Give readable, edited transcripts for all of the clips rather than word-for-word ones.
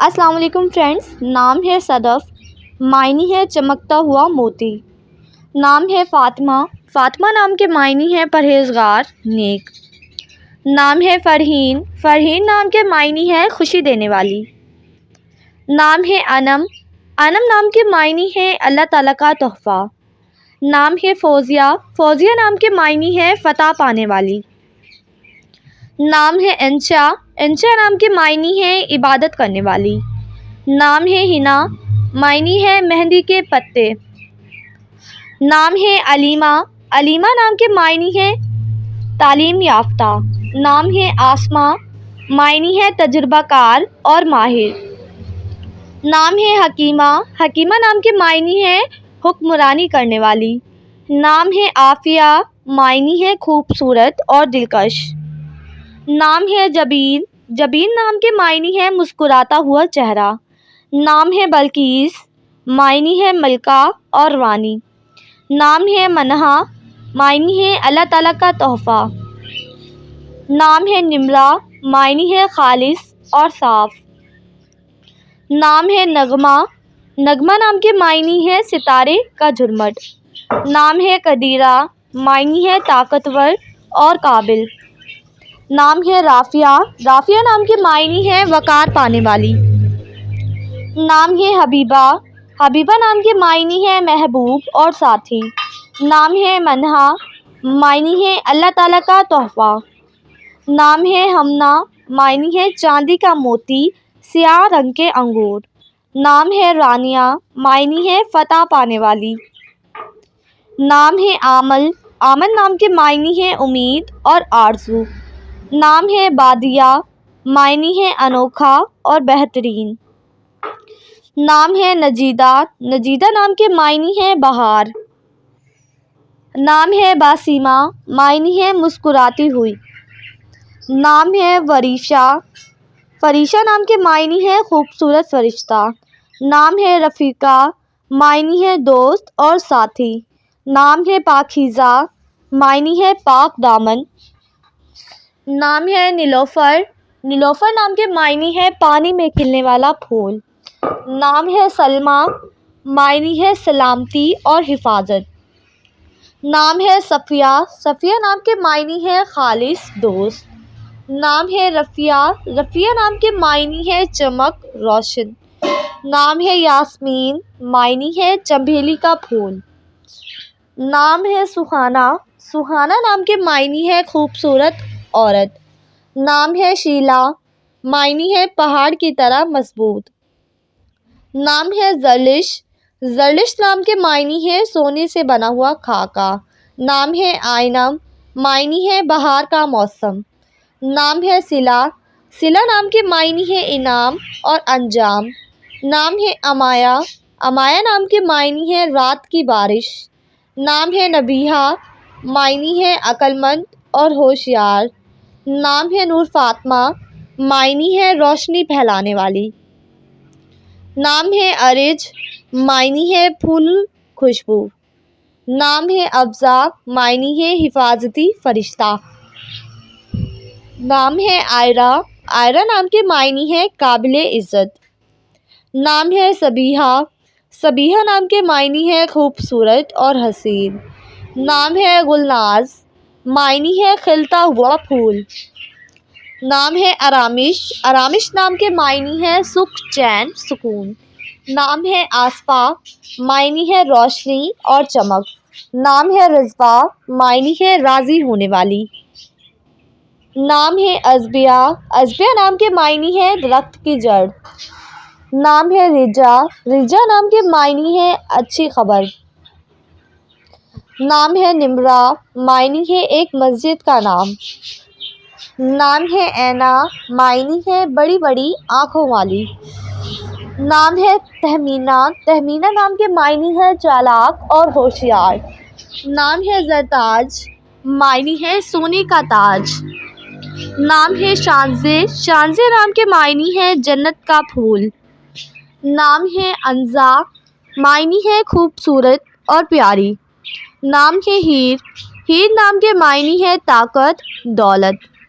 السلام علیکم فرینڈس، نام ہے صدف، معنی ہے چمکتا ہوا موتی۔ نام ہے فاطمہ، فاطمہ نام کے معنی ہے پرہیزگار، نیک۔ نام ہے فرحین، فرحین نام کے معنی ہے خوشی دینے والی۔ نام ہے انم، انم نام کے معنی ہے اللہ تعالیٰ کا تحفہ۔ نام ہے فوزیہ، فوزیہ نام کے معنی ہے فتح پانے والی۔ نام ہے انشا، انشا نام کے معنی ہے عبادت کرنے والی۔ نام ہے حنا، معنی ہے مہندی کے پتے۔ نام ہے علیمہ، علیمہ نام کے معنی ہے تعلیم یافتہ۔ نام ہے آسماء، معنی ہے تجربہ کار اور ماہر۔ نام ہے حکیمہ، حکیمہ نام کے معنی ہے حکمرانی کرنے والی۔ نام ہے عافیہ، معنی ہے خوبصورت اور دلکش۔ نام ہے جبین، جبین نام کے معنی ہے مسکراتا ہوا چہرہ۔ نام ہے بلقیس، معنی ہے ملکہ اور رانی۔ نام ہے منہا، معنی ہے اللہ تعالیٰ کا تحفہ۔ نام ہے نمرہ، معنی ہے خالص اور صاف۔ نام ہے نغمہ، نغمہ نام کے معنی ہے ستارے کا جھرمٹ۔ نام ہے قدیرہ، معنی ہے طاقتور اور قابل۔ نام ہے رافعہ، رافعہ نام کے معنی ہے وقار پانے والی۔ نام ہے حبیبہ، حبیبہ نام کے معنی ہے محبوب اور ساتھی۔ نام ہے منہا، معنی ہے اللہ تعالیٰ کا تحفہ۔ نام ہے ہمنا، معنی ہے چاندی کا موتی، سیاہ رنگ کے انگور۔ نام ہے رانیہ، معنی ہے فتح پانے والی۔ نام ہے آمل، آمل نام کے معنی ہے امید اور آرزو۔ نام ہے بادیہ، معنی ہے انوکھا اور بہترین۔ نام ہے نجیدہ، نجیدہ نام کے معنی ہے بہار۔ نام ہے باسمہ، معنی ہے مسکراتی ہوئی۔ نام ہے فریشہ، فریشہ نام کے معنی ہے خوبصورت فرشتہ۔ نام ہے رفیقہ، معنی ہے دوست اور ساتھی۔ نام ہے پاکیزہ، معنی ہے پاک دامن۔ نام ہے نیلوفر، نیلوفر نام کے معنی ہے پانی میں کھلنے والا پھول۔ نام ہے سلمیٰ، معنی ہے سلامتی اور حفاظت۔ نام ہے صفیہ، صفیہ نام کے معنی ہے خالص دوست۔ نام ہے رفیہ، رفیہ نام کے معنی ہے چمک، روشن۔ نام ہے یاسمین، معنی ہے چنبیلی کا پھول۔ نام ہے سہانا، سہانا نام کے معنی ہے خوبصورت عورت۔ نام ہے شیلا، معنی ہے پہاڑ کی طرح مضبوط۔ نام ہے زرلش، زرلش نام کے معنی ہے سونے سے بنا ہوا خاکہ۔ نام ہے آئنم، معنی ہے بہار کا موسم۔ نام ہے صلہ، صلہ نام کے معنی ہے انعام اور انجام۔ نام ہے امایہ، امایہ نام کے معنی ہے رات کی بارش۔ نام ہے نبیہہ، معنی ہے عقل مند اور ہوشیار۔ نام ہے نور فاطمہ، معنی ہے روشنی پھیلانے والی۔ نام ہے ارج، معنی ہے پھول خوشبو۔ نام ہے افضا، معنی ہے حفاظتی فرشتہ۔ نام ہے آئرہ، آئرہ نام کے معنی ہے قابل عزت۔ نام ہے صبیحہ، صبیحہ نام کے معنی ہے خوبصورت اور حسین۔ نام ہے گلناز، معنی ہے کھلتا ہوا پھول۔ نام ہے آرامش، آرامش نام کے معنی ہے سکھ، چین، سکون۔ نام ہے آصفہ، معنی ہے روشنی اور چمک۔ نام ہے رضویٰ، معنی ہے راضی ہونے والی۔ نام ہے ازبیہ، ازبیہ نام کے معنی ہے درخت کی جڑ۔ نام ہے رجا، رجا نام کے معنی ہے اچھی خبر۔ نام ہے نمرہ، معنی ہے ایک مسجد کا نام۔ نام ہے اینا، معنی ہے بڑی بڑی آنکھوں والی۔ نام ہے تہمینہ، تہمینہ نام کے معنی ہے چالاک اور ہوشیار۔ نام ہے زرتاج، معنی ہے سونے کا تاج۔ نام ہے شانزے، شانزے نام کے معنی ہے جنت کا پھول۔ نام ہے انزا، معنی ہے خوبصورت اور پیاری۔ نام ہے ہیر، ہیر نام کے معنی ہے طاقت، دولت۔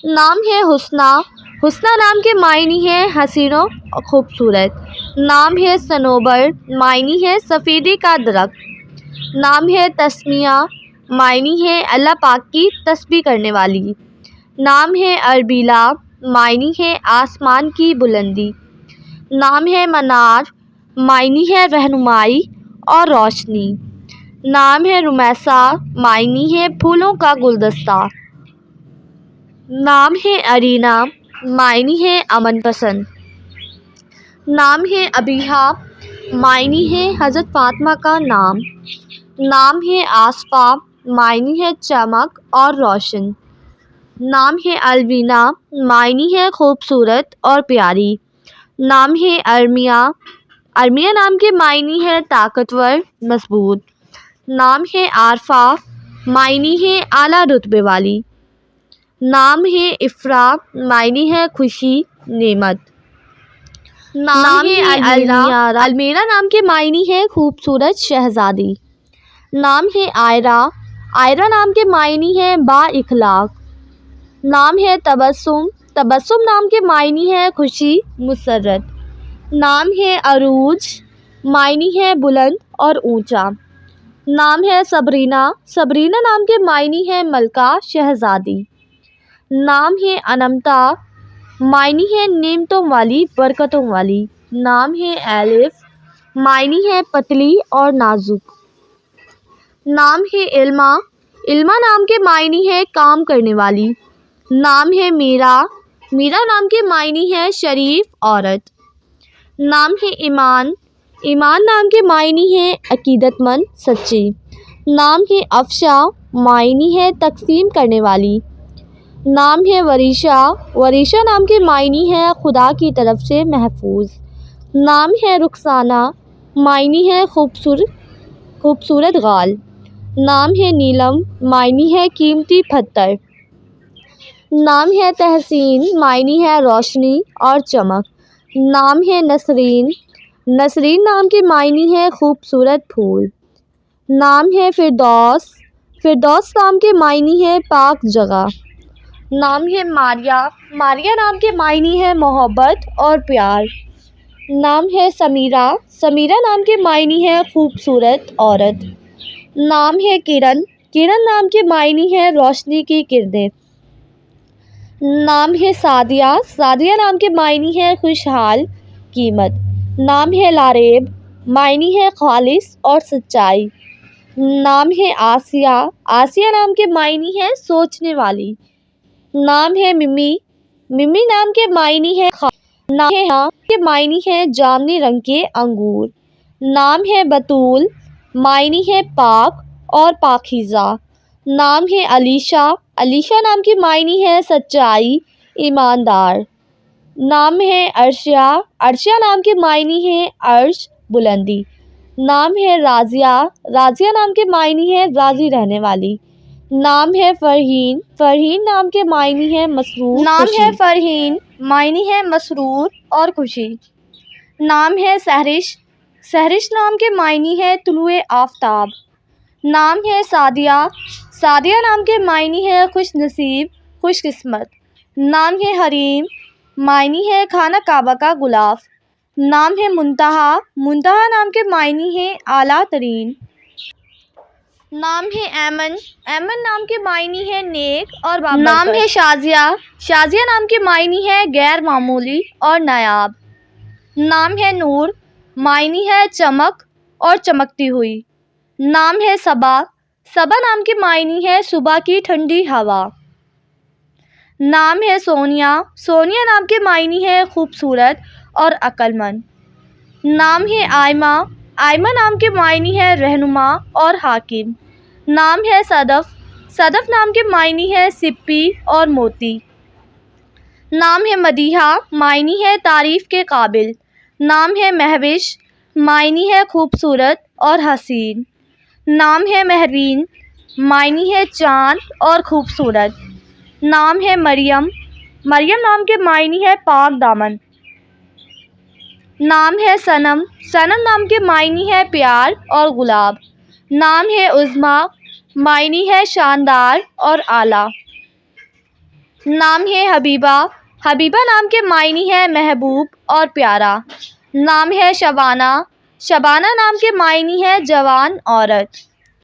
نام ہے حسنیٰ، حسنہ نام کے معنی ہے حسین و خوبصورت۔ نام ہے صنوبر، معنی ہے سفیدی کا درخت۔ نام ہے تسمیہ، معنی ہے اللہ پاک کی تسبیح کرنے والی۔ نام ہے اربیلا، معنی ہے آسمان کی بلندی۔ نام ہے منار، معنی ہے رہنمائی اور روشنی۔ نام ہے رمیسا، معنی ہے پھولوں کا گلدستہ۔ نام ہے ارینا، معنی ہے امن پسند۔ نام ہے ابیہا، معنی ہے حضرت فاطمہ کا نام۔ نام ہے آصفہ، معنی ہے چمک اور روشن۔ نام ہے الوینا، معنی ہے خوبصورت اور پیاری۔ نام ہے ارمیہ، ارمیہ نام کے معنی ہے طاقتور، مضبوط۔ نام ہے عارفہ، معنی ہے اعلیٰ رتبے والی۔ نام ہے افرا، معنی ہے خوشی، نعمت۔ نام ہے المیرا، المیرا نام کے معنی ہے خوبصورت شہزادی۔ نام ہے آئرہ، آئرہ نام کے معنی ہے با اخلاق۔ نام ہے تبسم، تبسم نام کے معنی ہے خوشی، مسرت۔ نام ہے عروج، معنی ہے بلند اور اونچا۔ نام ہے صبرینا، صبرینا نام کے معنی ہے ملکہ، شہزادی۔ نام ہے انمتا، معنی ہے نعمتوں والی، برکتوں والی۔ نام ہے الف، معنی ہے پتلی اور نازک۔ نام ہے علما، علما نام کے معنی ہے کام کرنے والی۔ نام ہے میرا، میرا نام کے معنی ہے شریف عورت۔ نام ہے ایمان، ایمان نام کے معنی ہے عقیدت مند، سچی۔ نام ہے افشا، معنی ہے تقسیم کرنے والی۔ نام ہے وریشا، وریشا نام کے معنی ہے خدا کی طرف سے محفوظ۔ نام ہے رخسانہ، معنی ہے خوبصورت غال۔ نام ہے نیلم، معنی ہے قیمتی پتھر۔ نام ہے تحسین، معنی ہے روشنی اور چمک۔ نام ہے نسرین، نسرین نام کے معنی ہے خوبصورت پھول۔ نام ہے فردوس، فردوس نام کے معنی ہے پاک جگہ۔ نام ہے ماریہ، ماریہ نام کے معنی ہے محبت اور پیار۔ نام ہے سمیرہ، سمیرہ نام کے معنی ہے خوبصورت عورت۔ نام ہے کرن، کرن نام کے معنی ہے روشنی کی کرنیں۔ نام ہے سعدیہ، سعدیہ نام کے معنی ہے خوشحال، قیمت۔ نام ہے لاریب، معنی ہے خالص اور سچائی۔ نام ہے آسیہ، آسیہ نام کے معنی ہے سوچنے والی۔ نام ہے ممی، ممی نام کے معنی ہے نام کے معنی ہے جامنی رنگ کے انگور۔ نام ہے بطول، معنی ہے پاک اور پاکیزہ۔ نام ہے علیشہ، علیشہ نام کے معنی ہے سچائی، ایماندار۔ نام ہے عرشیہ، عرشیہ نام کے معنی ہے عرش، بلندی۔ نام ہے راضیہ، راضیہ نام کے معنی ہے راضی رہنے والی۔ نام ہے فرحین، فرحین نام کے معنی ہے مسرور، نام ہے فرحین، معنی ہے مسرور اور خوشی۔ نام ہے سحرش، سحرش نام کے معنی ہے طلوع آفتاب۔ نام ہے سعدیہ، سعدیہ نام کے معنی ہے خوش نصیب، خوش قسمت۔ نام ہے حریم، معنی ہے خانہ کعبہ کا غلاف۔ نام ہے منتہا، منتہا نام کے معنی ہے اعلیٰ ترین۔ نام ہے ایمن، ایمن نام کے معنی ہے نیک اور بابرکت۔ نام ہے شازیہ، شازیہ نام کے معنی ہے غیر معمولی اور نایاب۔ نام ہے نور، معنی ہے چمک اور چمکتی ہوئی۔ نام ہے صبا، صبا نام کے معنی ہے صبح کی ٹھنڈی ہوا۔ نام ہے سونیا، سونیا نام کے معنی ہے خوبصورت اور عقل مند۔ نام ہے آئمہ، آئمہ نام کے معنی ہے رہنما اور حاکم۔ نام ہے صدف، صدف نام کے معنی ہے سپی اور موتی۔ نام ہے مدیحہ، معنی ہے تعریف کے قابل۔ نام ہے مہوش، معنی ہے خوبصورت اور حسین۔ نام ہے مہرین، معنی ہے چاند اور خوبصورت۔ نام ہے مریم، مریم نام کے معنی ہے پاک دامن۔ نام ہے صنم، صنم نام کے معنی ہے پیار اور گلاب۔ نام ہے عظمیٰ، معنی ہے شاندار اور اعلیٰ۔ نام ہے حبیبہ، حبیبہ نام کے معنی ہے محبوب اور پیارا. نام ہے شبانہ. شبانہ نام کے معنی ہے جوان عورت.